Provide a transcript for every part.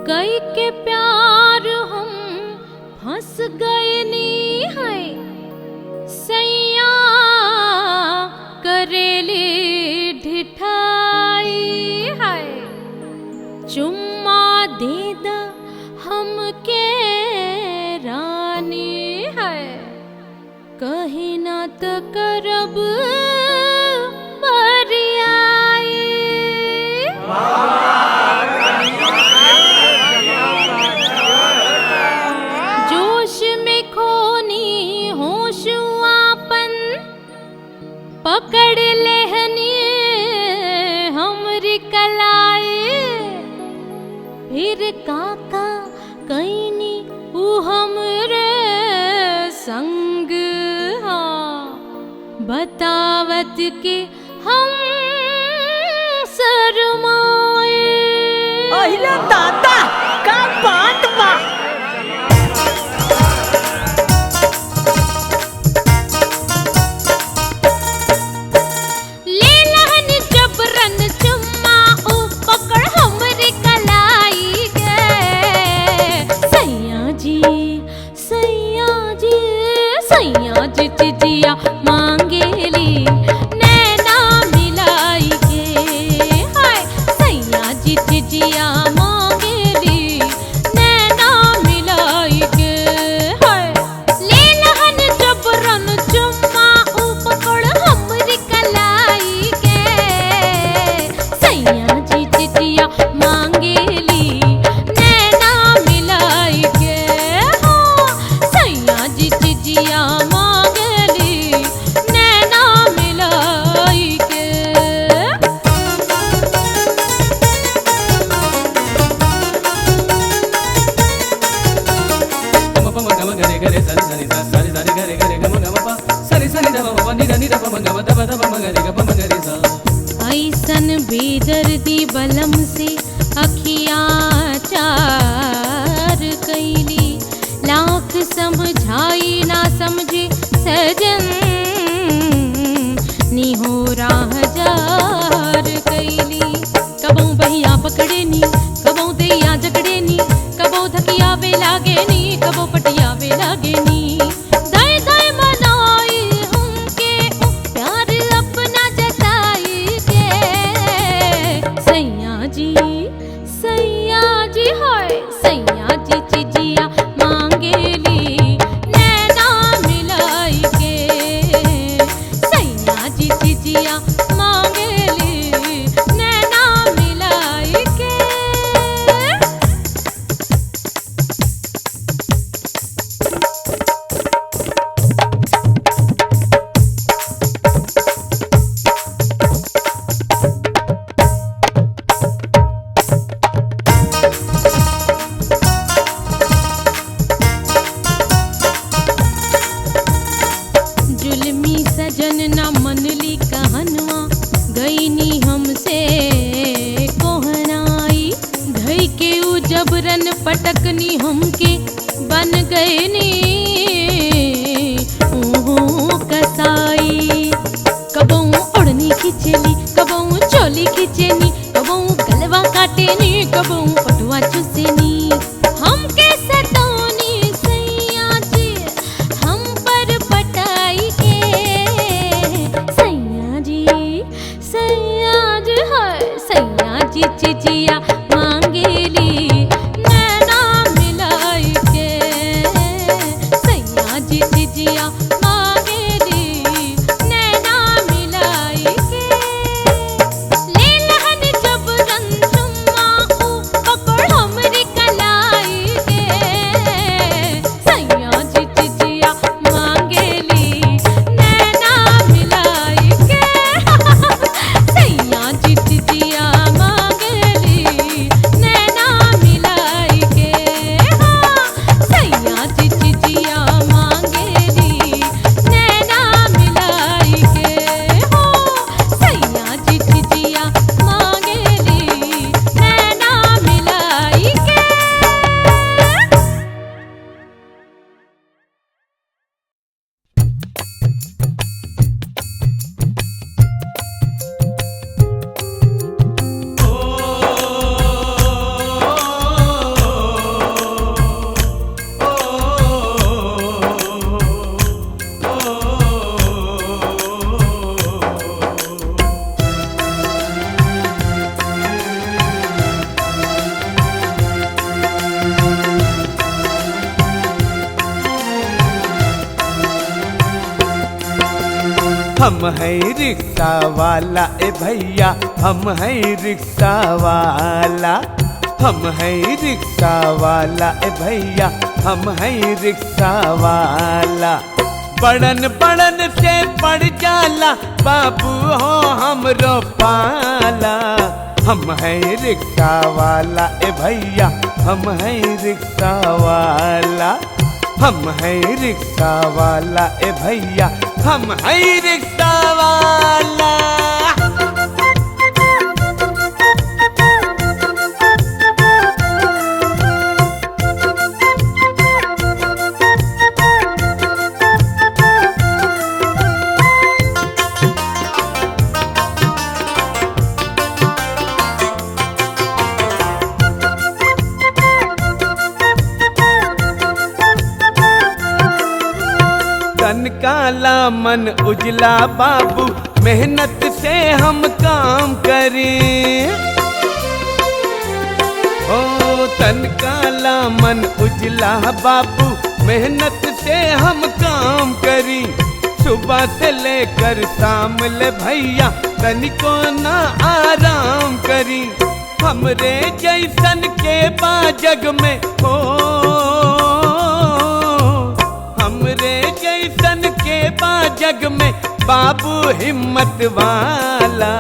कई के प्यार हम फंस गए नी है सैया करेली ढिठाई है चुम्मा दे दा हमके रानी है कहीं ना तो करब बरियाई जोश में खोनी होश आपन पकड़ लेहनी हमरी कलाई फिर काका कैनी ऊ हमरे संग बतावत के हम शरमाए। अहिला दादा का बात बा। ले लहन जबरन चुम्मा ऊ पकड़ हमरे कलाई गे सैया जी सैया जी सैया जी चिजिया मांगेली नैना मिलाई के हाय सैया जी चिजिया मांगेली नैना मिलाई के हाय ले लहन जबरन चुम्मा ऊ पकड़ हमरी कलाई के सैया जी चिजिया मांगेली नैना मिलाई के हो सैया जी चिजिया ऐसन बेदर्दी बलम से अखियाँ चार कैली लाख समझाई ना समझे सजन निहोरा हजार कैली कबो बहिया पकड़े नी कबो दैया जकड़े नी कबो धकिया वे लागे नी कबो पटिया वे लागे नी दाए दाए मनाई हमके प्यार अपना जताई के सैया जी हाय सैया जी चिजिया मांगेली नैना मिलाई के सैया जी चिजिया मांगेली नैना मिलाई के जुल्मी सजन ना मनली कहनवा गईनी हमसे कोहनाई धई के ऊ जबरन पटकनी हमके बन गए नी ओहो कसाई कबो ओढ़नी खिंचेली कबो चोली खिंचेनी कबो गलवा काटेनी कबो पटुआ चुसेनी हमके सतौनी सैया जी हम पर पटाई के सैया जी हाय सैया जी चिजिया मांगेली नैना मिलाई के सैया जी चिजिया मांगेली नैना मिलाई के ले लहन जबरन चुम्मा ऊ पकड़ हमरी कलाई के सैया जी चिजिया मांगेली नैना मिलाई के सैया जी चिजिया मांगेली हम है रिक्शा वाला ए भैया, हम है रिक्शा वाला। हम है रिक्शा वाला ए भैया, हम है रिक्शा वाला। बड़न बड़न से पड़ जाला बाबू हो हमरो पाला। हम है रिक्शा वाला ए भैया, हम है रिक्शा वाला। हम है रिक्शा वाला ए भैया, हम है रिक्शा वाला। तन काला मन उजला बाबू, मेहनत से हम काम करें। ओ तन काला मन उजला बाबू, मेहनत से हम काम करी। सुबह से लेकर शाम ले भैया, तनिको ना आराम करी। हमरे जैसन के बा जग में हो, हमरे जैसन के बा जग में बाबू हिम्मत वाला।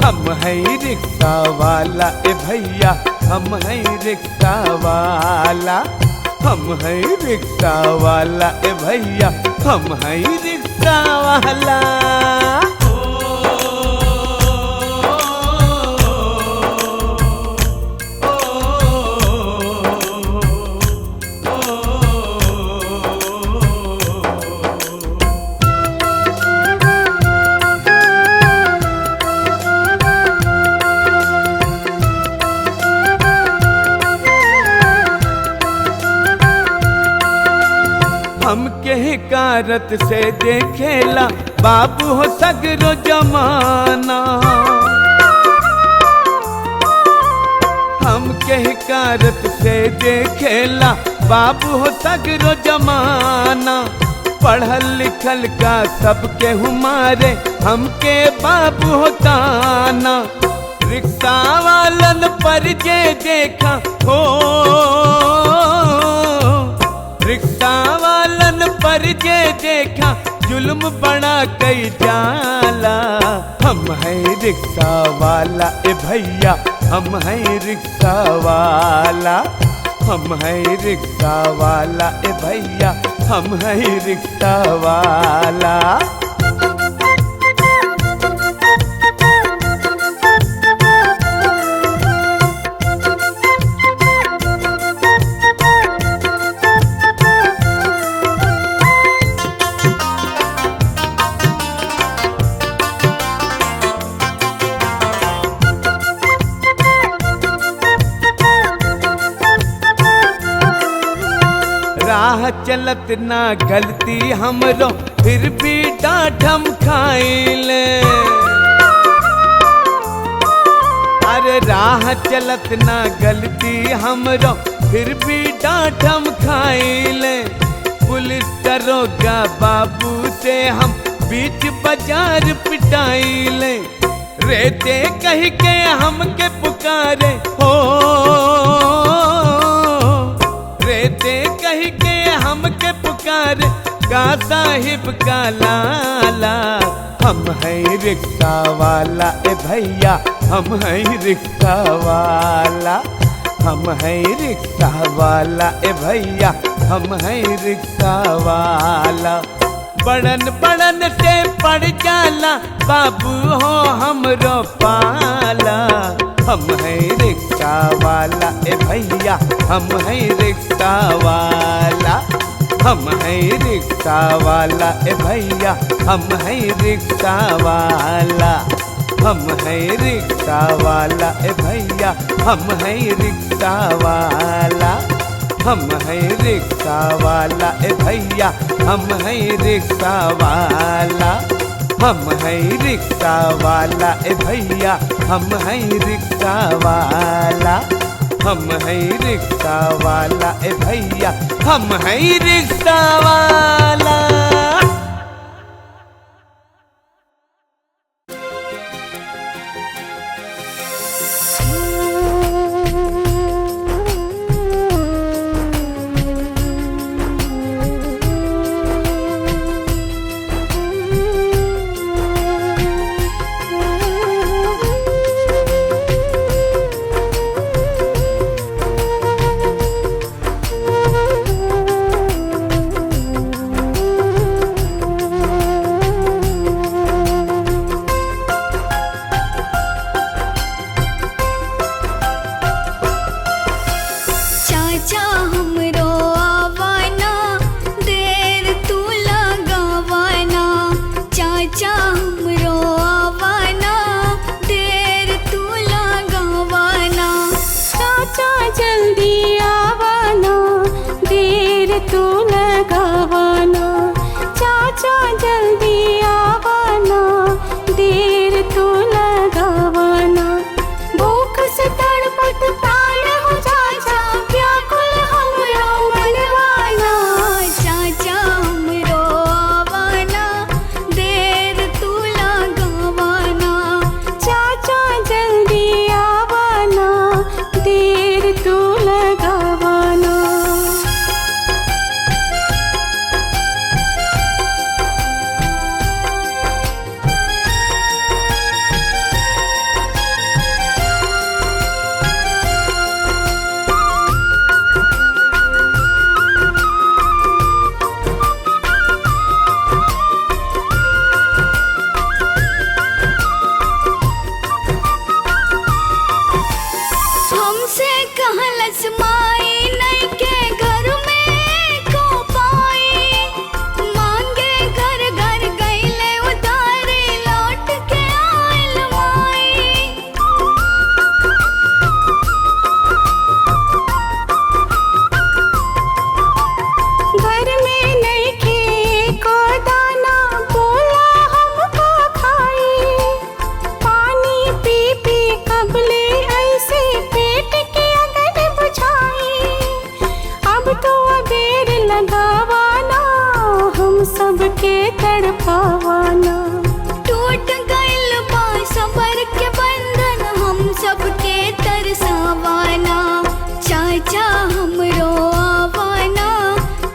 हम है रिक्शा वाला ए भैया, हम है रिक्शा वाला। हम है रिक्शा वाला ए भैया, हम है रिक्शा वाला। हमके हिकारत से देखेला बाबू हो सगरो जमाना। हमके हिकारत से देखेला बाबू हो सगरो जमाना। पढ़ल लिखल का सबके हमारे, हमके बाबू हो ताना। रिक्शा वालन पर जे देखा हो, रिक्शा वालन पर जे देखा जुल्म बड़ा कई जाला। हम है रिक्शा वाला ए भैया, हम है रिक्शा वाला। हम है रिक्शा वाला ए भैया, हम है रिक्शा वाला। राह चलत ना गलती हमरो, फिर भी डांट हम खाइले। अरे राह चलत ना गलती हमरो, फिर भी डांट हम खाइले। पुलिस दरोगा बाबू से हम बीच बाजार पिटाइले। रेते कह के हमके पुकारे हो, रेते कह के हमके पुकारे का साहिब का लाला। हम है रिक्शा वाला ए भैया, हम है रिक्शा वाला। हम है रिक्शा वाला ए भैया, हम है रिक्शा वाला। बड़न बड़न से पड़ जाला बाबू हो हमरो पाला। हम है रिक्शा वाला ए भैया, हम है रिक्शा वाला। हम है रिक्शा वाला ए भैया, हम है रिक्शा वाला। हम है रिक्शा वाला ए भैया, हम है रिक्शा वाला। हम है रिक्शा वाला ए भैया, हम है रिक्शा वाला। हम है रिक्शा वाला ए भैया, हम है रिक्शा वाला। हम है रिक्शा वाला ए भैया, हम है रिक्शा वाला। हमसे कहलस माई नहीं के घर में को पाई, मांगे घर घर गईले उधारी लौट के आइल माई। घर में नहीं खे को दाना बोला हमको खाई, पानी पी पी कबले ऐसे पेट के अगर बुझाई। अब तो अबेर लगावाना हम सबके तड़पावाना, टूट गइल बा सबर के बंधन हम सबके तरसावाना। चाचा हमरो आवाना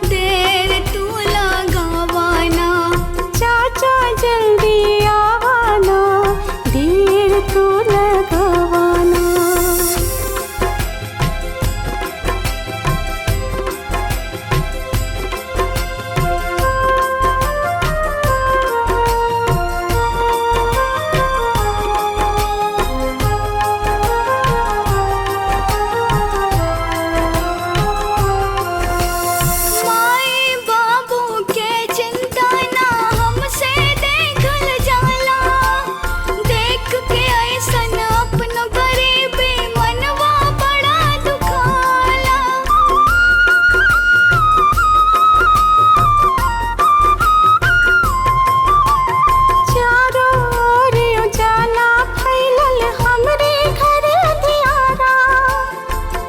देर तू लगावाना, चाचा जल्दी आवाना देर तू लगावाना। माई बाबू के चिंता ना हमसे देखल जाला, देख के ऐसन अपन गरीबी मनवा बड़ा दुखाला। चारों ओर उजाला फैलल हमरे घर दियारा,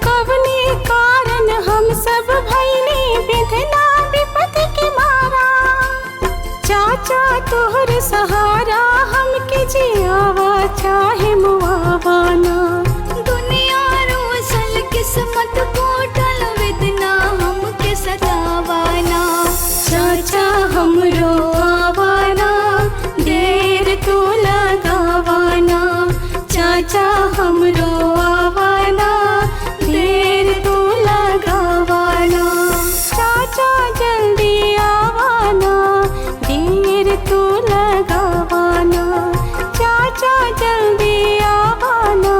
कवने कारण हम सब भइली विधना विपत्ति के मारा। चाचा तोहर सहारा हमके जियावा चाहे मुआवाना, दुनिया रोसल किस्मत फूटल विधना हमके सतावाना। चाचा हमरो आवाना देर तू लगावाना, चाचा हमरो आवाना देर तू लगावाना। चाचा जल्दी आवाना देर तू लगावाना, चाचा जल्दी आवाना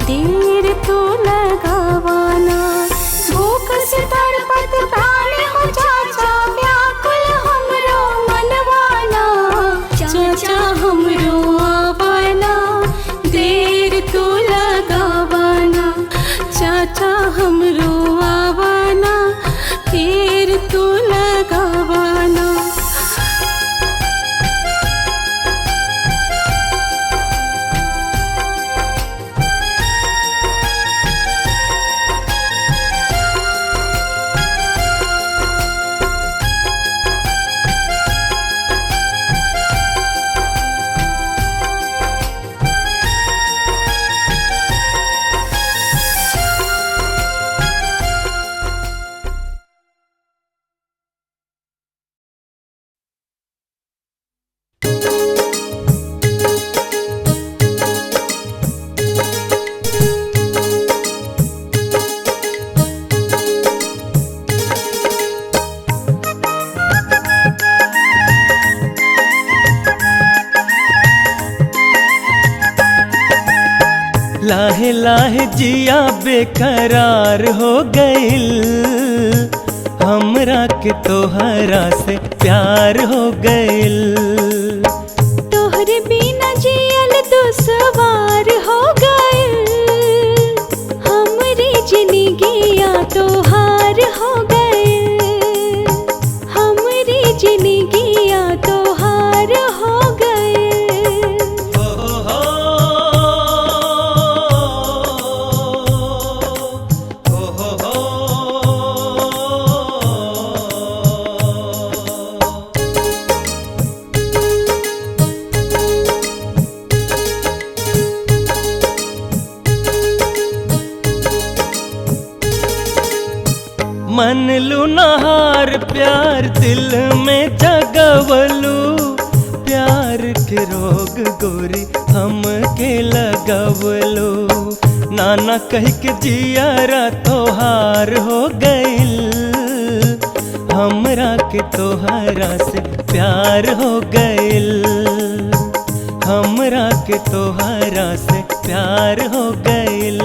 देर तू लगावाना। भूख से तड़पत प्राण हो चाचा व्याकुल हमरो मनवाना, चाचा हमरो आवाना देर तू लगावाना, चाचा हमरो आवाना देर तू लगावाना। लाहे लाहे जिया बेकरार हो गइल, हमरा के तोहरा से प्यार हो गइल। तोहरे बिना जियल दुश्वार हो गइल, हमरी जिंदगिया तोहार हो गइल, हमरी जिंदगिया तोहार हो गइल। मन लुनहार प्यार दिल में जगवलू, प्यार के रोग गोरी हम के लगवलू। नाना कह के जियारा तोहार हो गइल, हमरा के तोहरा से प्यार हो गइल, हमरा के तोहरा से प्यार हो गइल।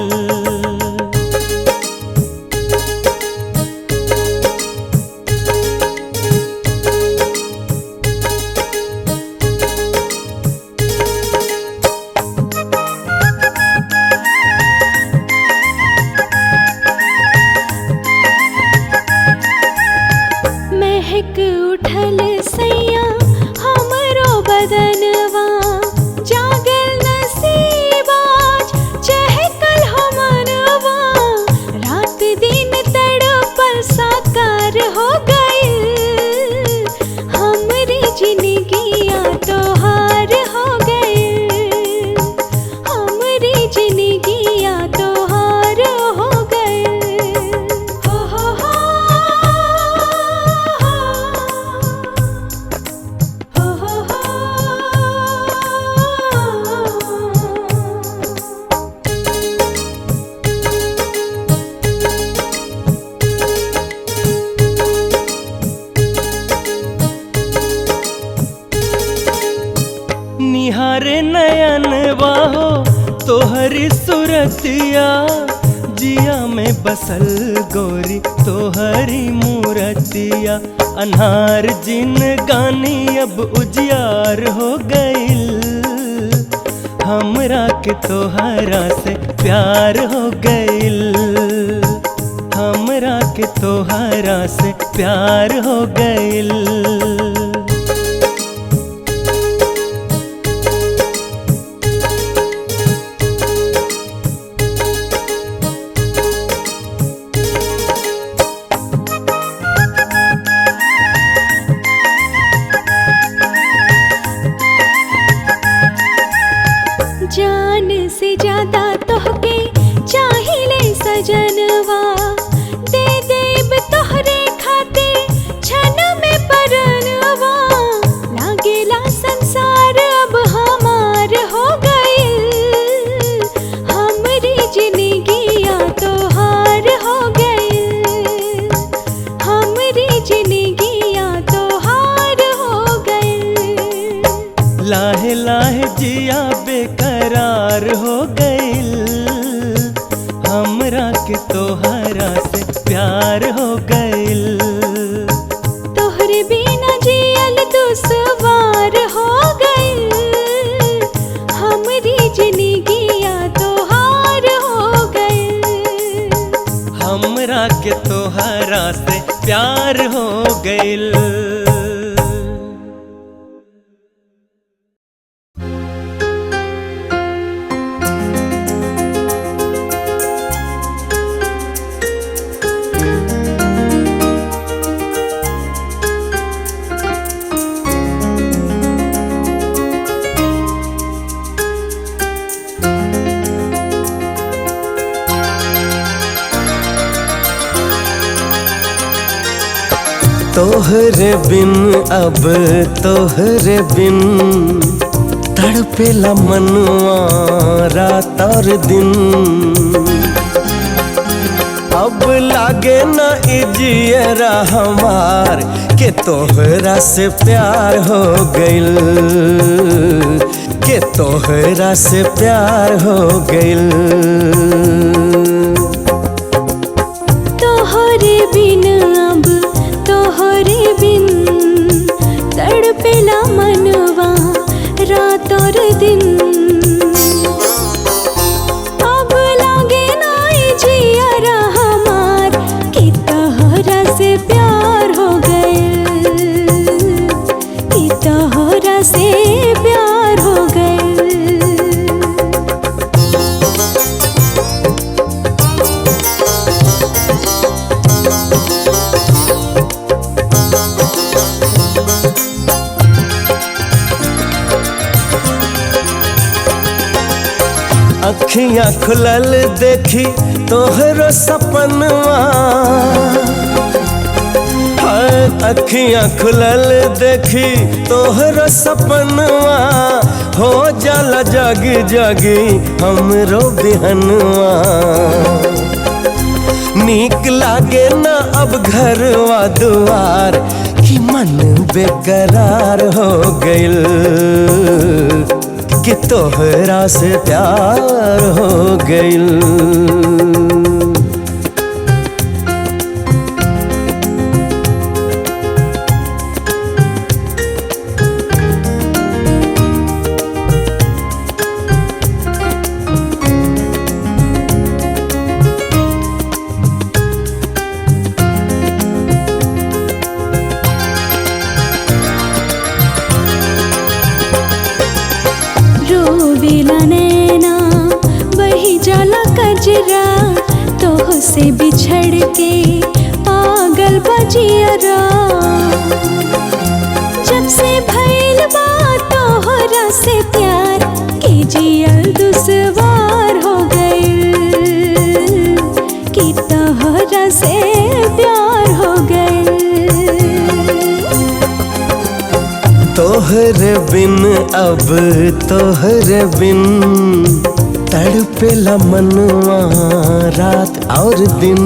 सुरतिया जिया में बसल गोरी तोहरी मूरतिया। अनहार जिन गानी अब उजियार हो गइल, हमरा के तोहरा से प्यार हो गइल, हमरा के तोहरा से प्यार हो गइल। जान से ज्यादा तोहके चाहिले सजनवा, दे देब तोहरे खातिर क्षण में परनवा। लागेला संसार अब हमार हो गइल, हमरी जिंदगिया तोहार हो गइल, हमरी जिंदगिया तोहार हो गइल। लाहे लाहे जिया बेकरार हो गइल, हमरा के तोहरा से प्यार हो गइल। तोहरे बिना जियल दुश्वार हो गइल, हमरी जिंदगिया तोहार हो गइल, हमरा के तोहरा से प्यार हो गइल। तोहरे बिन अब तोहरे बिन तड़पेला मनवा रात और दिन। अब लागे न इजियरा हमार के तोहरा से प्यार हो गइल, के तोहरा से प्यार हो गइल। तोहरे बिन अब तोहरे बिन तड़पेला मनवा रात और दिन। अब लागे नाई जियरा हमार कि तोहरा से प्यार हो गइल, कि तोहरा से प्यार हो गइल। अखियाँ खुलल देखी तोहरो सपनवा, अखियाँ खुलल देखी तोहरो सपनवा। हो जाला जगी जगी हमरो बिहनवा। नीक लागे न अब घरवा दुआर कि मन बेकरार हो गइल, कि तोहरा से प्यार हो गइल। रोवेला नैना बही जाला कजरा, तोह से बिछड़ के पागल बजियरा। जब से भइल बा तोहरा से प्यार के जियल दुश्वार हो गइल, कि तोहरा से प्यार हो गइल। तोहरे बिन अब तोहरे बिन तड़पेला मनवा रात और दिन।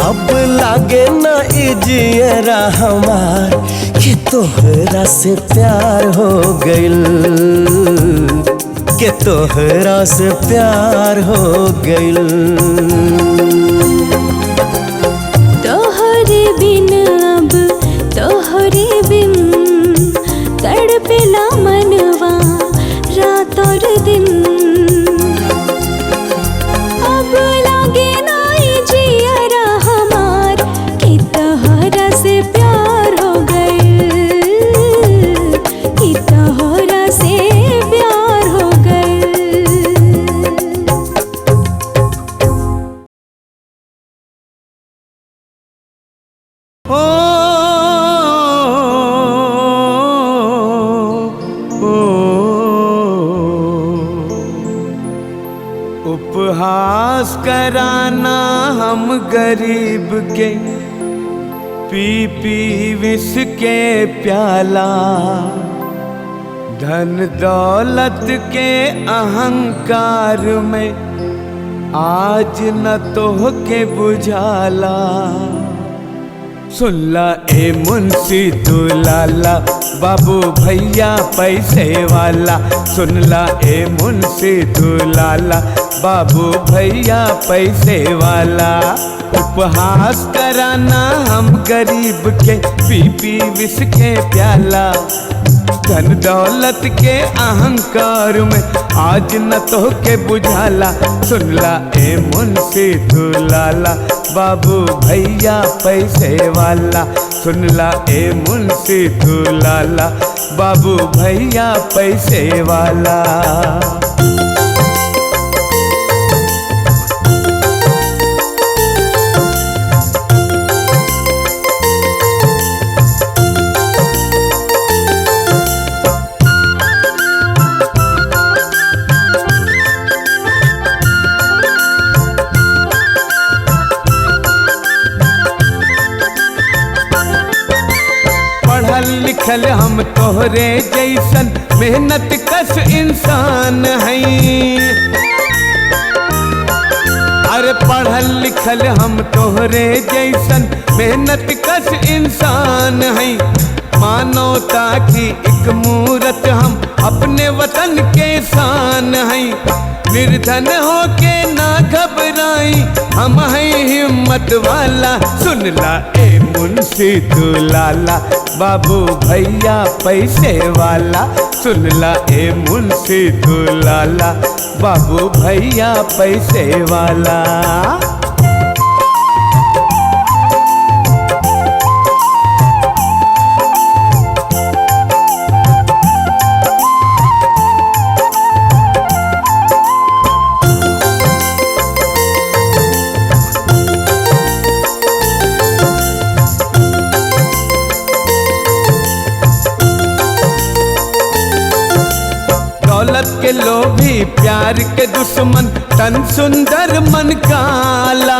अब लागे न इजियरा हमार कि तोहरा से प्यार हो गइल, के तोहरा से प्यार हो गइल। तोहरे बिन अब तोहरे बिन तड़पेला मनवा रात और दिन। अब लागे नाई जियरा हमार कि तोहरा से प्यार हो गइल, कि तोहरा से प्यार हो गइल। उपहास कराना हम गरीब के, पी पी विष के प्याला। धन दौलत के अहंकार में आज न तोह के बुझाला। सुनला ए मुंशी दुलाला, बाबू भैया पैसे वाला। सुनला ए मुंशी दुलाला, बाबू भैया पैसे वाला। उपहास कराना हम गरीब के, पी पी विष के प्याला। धन दौलत के अहंकार में आज न तो के बुझाला। सुनला ए मुंशी दुलाला, बाबू भैया पैसे वाला। सुनला ए मुंशी दुलाला, बाबू भैया पैसे वाला। पढ़ल लिखल हम तोहरे जैसन मेहनत कश इंसान हैं। अरे पढ़ल लिखल हम तोहरे जैसन मेहनत कश इंसान हैं। मानवता की एक मूरत हम अपने वतन के शान हैं। निर्धन होके ना घबराई, हम हैं हिम्मत वाला। सुनला ए मुंशी दुलाला, बाबू भैया पैसे वाला। सुनला ए मुंशी दुलाला, बाबू भैया पैसे वाला। दौलत के लोभी प्यार के दुश्मन, तन सुंदर मन काला।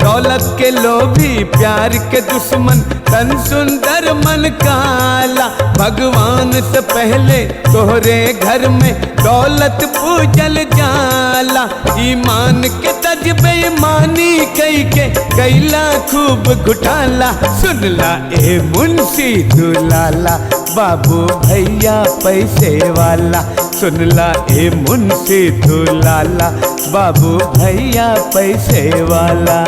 दौलत के लोभी प्यार के दुश्मन, तन सुंदर मन काला। भगवान से पहले तोहरे घर में दौलत पूजल जाला। ईमान के तज बेईमानी कई के कैला खूब घुटाला। सुनला ए मुंशी दुलाला, बाबू भैया पैसे वाला। सुनला ए मुंशी दुलाला, बाबू भैया पैसे वाला।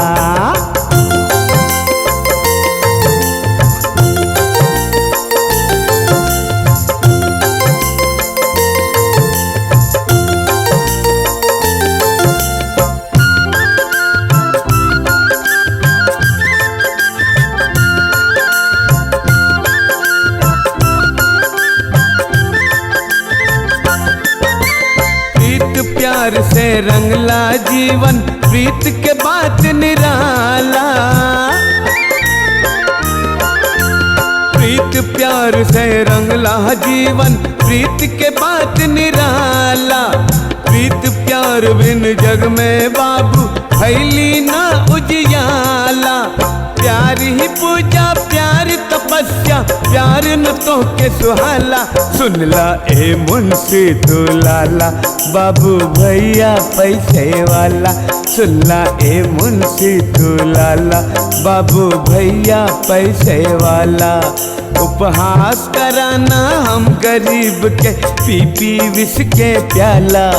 प्यार से रंगला जीवन, प्रीत के बात निराला। प्रीत प्यार से रंगला जीवन, प्रीत के बात निराला। प्रीत प्यार बिन जग में बाबू फैली ना उजियाला। प्यार ही पूजा, प्यार तपस्या, प्यार न तो के सुहाला। सुनला ए मुंशी दुलाला बाबू भैया पैसे वाला। सुनला ए मुंशी दुलाला बाबू भैया पैसे वाला। उपहास कराना हम गरीब के पी पी विष के प्याला।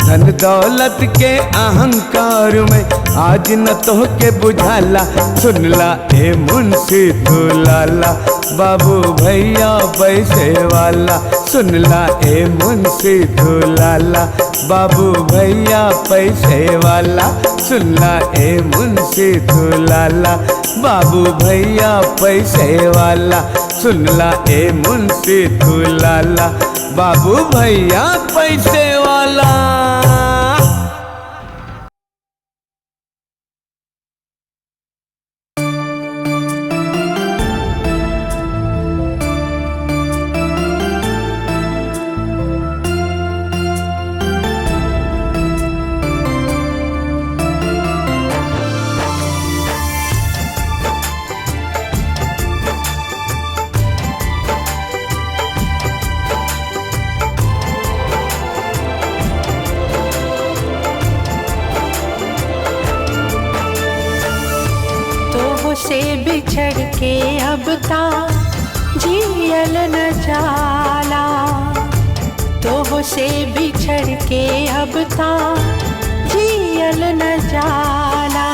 धन दौलत के अहंकार में आज न तो के बुझाला। सुनला ए मुंशी दुलाला बाबू भैया पैसे वाला। सुनला ए मुंशी दुलाला बाबू भैया पैसे वाला। सुनला ए मुंशी दुलाला बाबू भैया पैसे वाला। सुनला ए मुंशी दुलाला बाबू भैया पैसे वाला। से बिछड़ के अब ता जियल न जाला। तो से बिछड़ के अब ता जियल न जाला।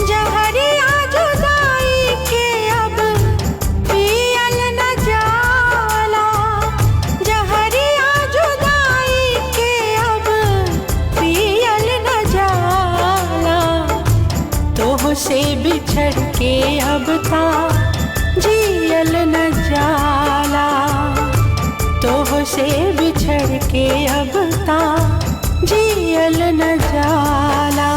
जहरिया जुदाई के अब पियल न जाला। जहरिया जुदाई के अब पियल न जाला। तो से बिछड़ के अब ता जियल न जाला। तो से बिछड़ के अब ता जियल न जाला।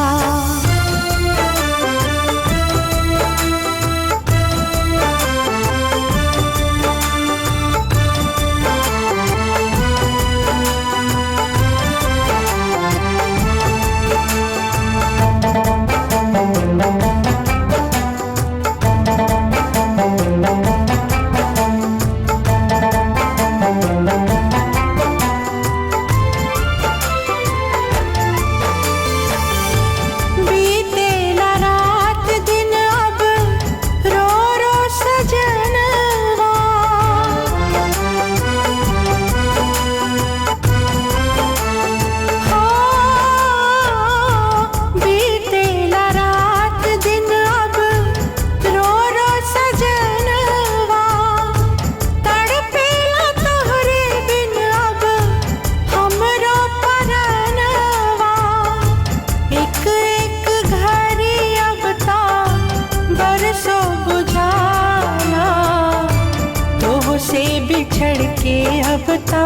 बिछड़ के अब ता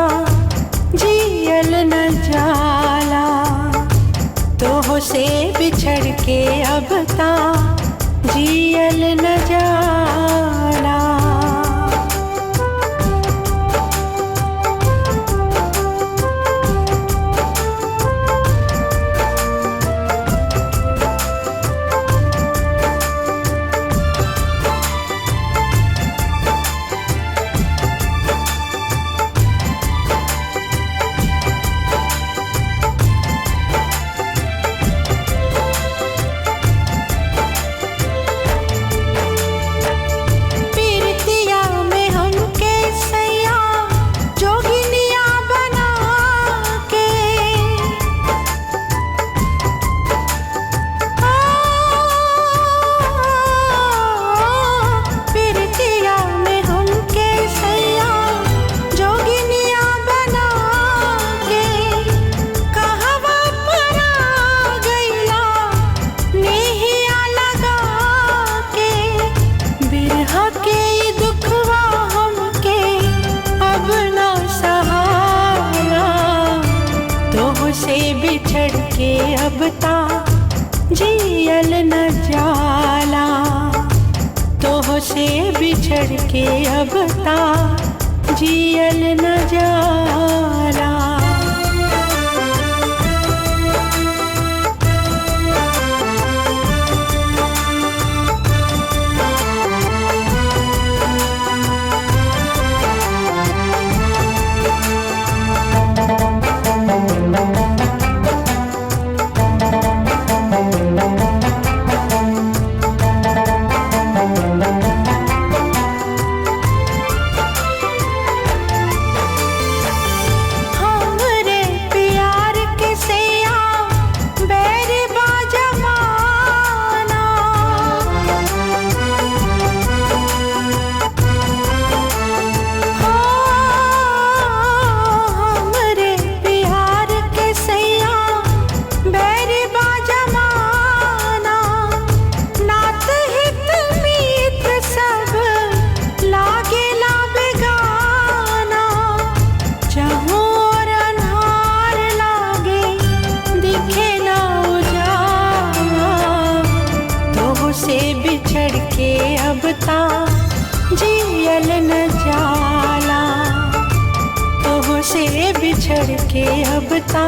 जियल न जाला। तो से बिछड़ के अब ता जियल न जाला। बिछड़ के अब ता जियल न जाला। तो से बिछड़ के अब ता जियल न जाला। से बिछड़ के अब ता जियल न जाला, तोह से बिछड़ के अब ता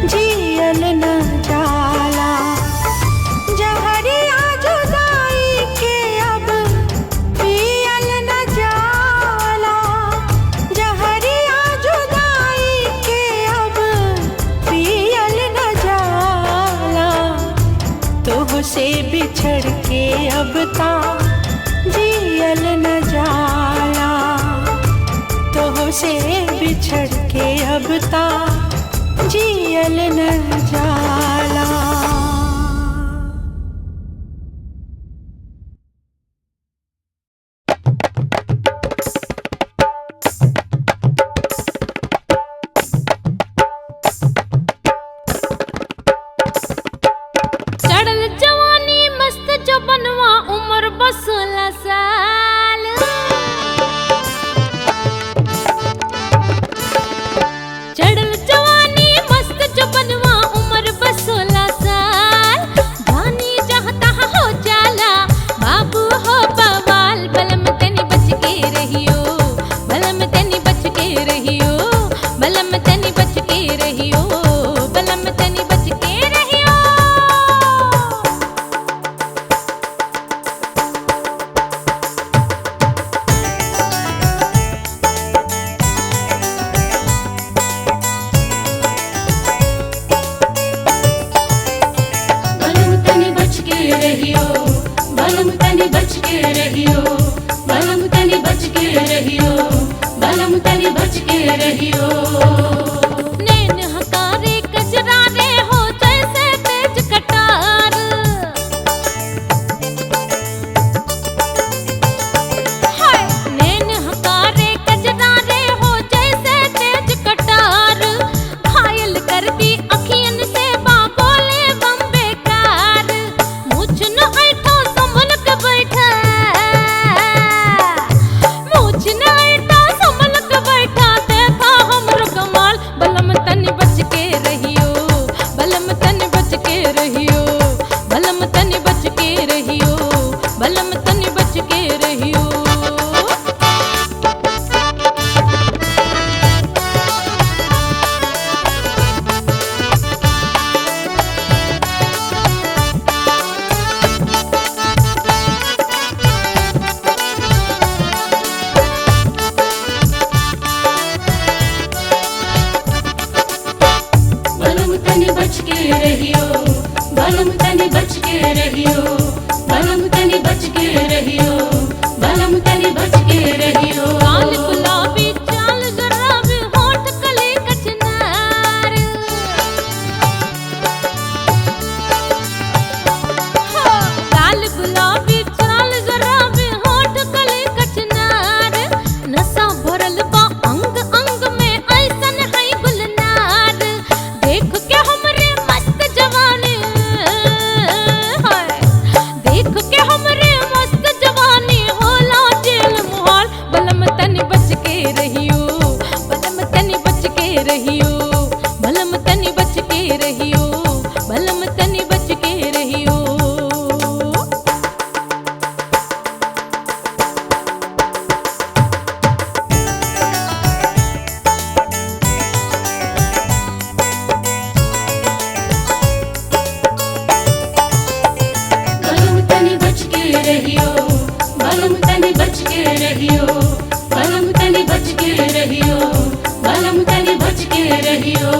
जियल न जाला। जहरिया जुदाई के अब पियल न जाला, जहरिया जुदाई के अब पियल न जाला, तोह से बिछड़ के अब ता जियल न जाला, तोह से बिछड़ के अब ता जियल न जाला। चढ़ल जवानी मस्त जो बनवा उम्र बस 16 साल। चढ़ल जवानी मस्त जो बनवा उम्र बस 16 साल। जानी चाहता हो जाला बाबू हो बवाल, बलम तनी बच के रहियो, बलम तनी बच के रहियो, बलम तनी बच के रहियो, बलम तनी बच के रहियो। बलम तनी बच के रहियो, बलम तनी बच के रहियो, बलम तनी बच के रहियो, बलम तनी बच के रहियो। नैन हकारे कजरारे हो जैसे तेज कटार, हाय नैन हकारे कजरारे हो जैसे तेज कटार। घायल कर दी अखियन से बाबोले बम बेकार, मुझ न ऐठो संभल के बैठा, मुझ न ऐठो संभल के बैठा, देखा हमरो कमाल। बलम तनी बच के रहियो, बलम तनी बच के रहियो, बलम तनी बच के रहियो, बलम तनी बच के रहियो। बलम तनी बच के रहियो, बलम तनी बच के रहियो, बलम तनी बच के रहियो, बलम तनी बच के रहियो। लाल गुलाबी चाल जराबी होठ कली कचनार, हो लाल गुलाबी चाल जराबी होठ कली कचनार। नशा भरल बा अंग अंग में ऐसन है गुलनार, देख के हमरे मस्त जवानी, हाय देख के हमरे मस्त जवानी होला जेल मुहाल। बलम तनी बच के रहियो, बलम तनी बच के रहियो, बलम तनी बच के रहियो, बलम तनी बच के रहियो। बलम तनी बच के रहियो, बलम तनी बच के रहियो, बलम तनी बच के रहियो, बलम तनी बच के रहियो।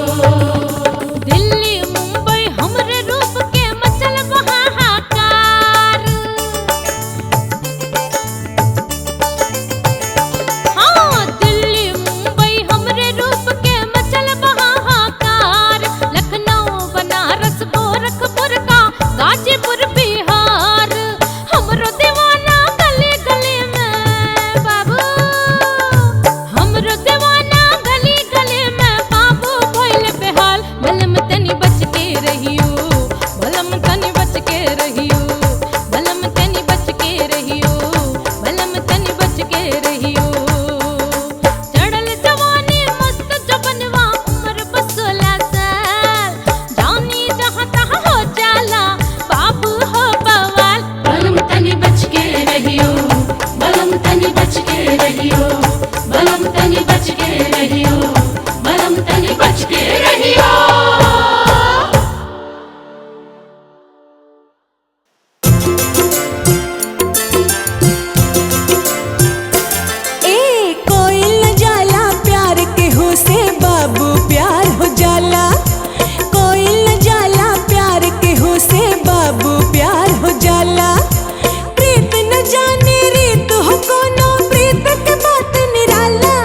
दिल्ली मुंबई हमरे रूप के मचल बहाकार, हाँ दिल्ली मुंबई हमरे रूप के मचल बहाकार। लखनऊ बनारस गोरखपुर का गाजीपुर बिहार, हमरो दीवाना गली गली में बाबू, हमरो दीवाना गली गली में बाबू भइल बेहाल। बाबू प्यार हो जाला, कोई न जाला प्यार केहू से बाबू प्यार हो जाला। प्रीत न जाने रीत हो कोनो, प्रीत के बात निराला।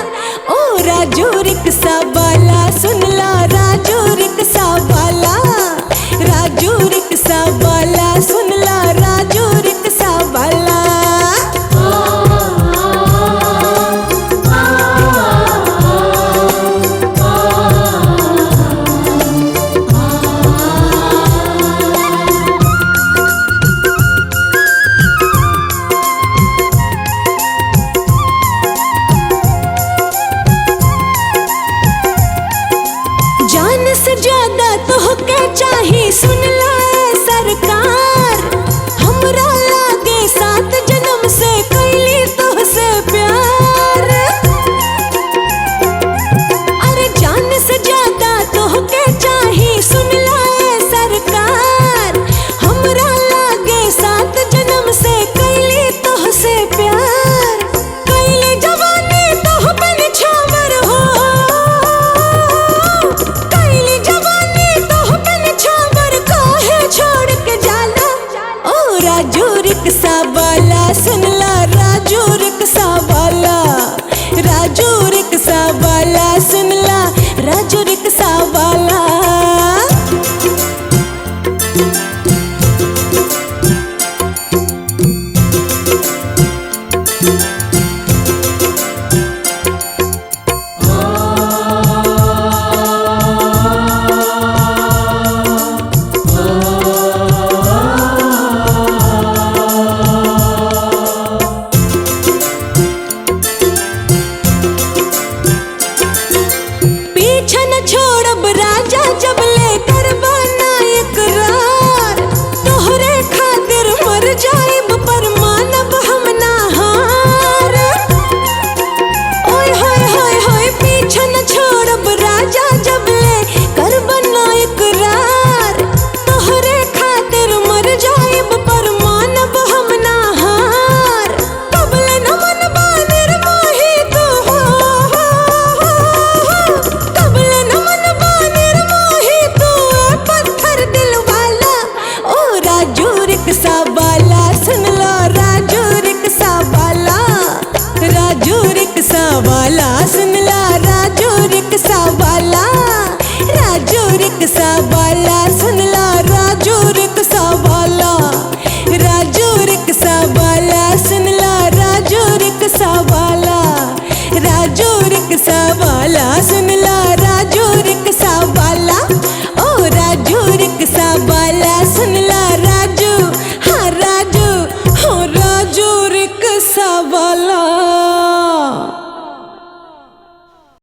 ओ राजू रिक्शा वाला सुनला, राजू रिक्शा वाला, राजू रिक्शा वाला सुनला, राजू रिक्शा वाला। जान से ज्यादा तोहके चाही सुनला ए सरकार, हमरा लागे 7 जन्म से कैली तोहसे प्यार। अरे जान से ज्यादा तोहके चाही सुनला ए सरकार, हमरा लागे 7 जन्म से कैली तोहसे प्यार। कैली जवानी तोह पे निछावर हो, कैली जवानी तोह पे निछावर, काहे छोड़ के जाला। ओ राजू रिक्शा वाला सुनला, राजू रिक्शा वाला, राजू रिक्शा वाला सुनला, राजू रिक्शा वाला। पीछा न छोड़ब राजा जब ले करबा ना इकरार, तोहरे खातिर मर जाइब पर मानब हम ना हार। ओए होए होए होए पीछा न छोड़ब राजा जब ले करबा ना इकरार, तोहरे खातिर मर जाइब पर मानब हम ना हार। कबले न मनबा निर्मोही तू हो, कबले न मनबा निर्मोही तू ए पत्थर दिल वाला। ओ राजू रिक्शा वाला सुनला, राजू रिक्शा वाला, राजू रिक्शा वाला सुनला, राजू रिक्शा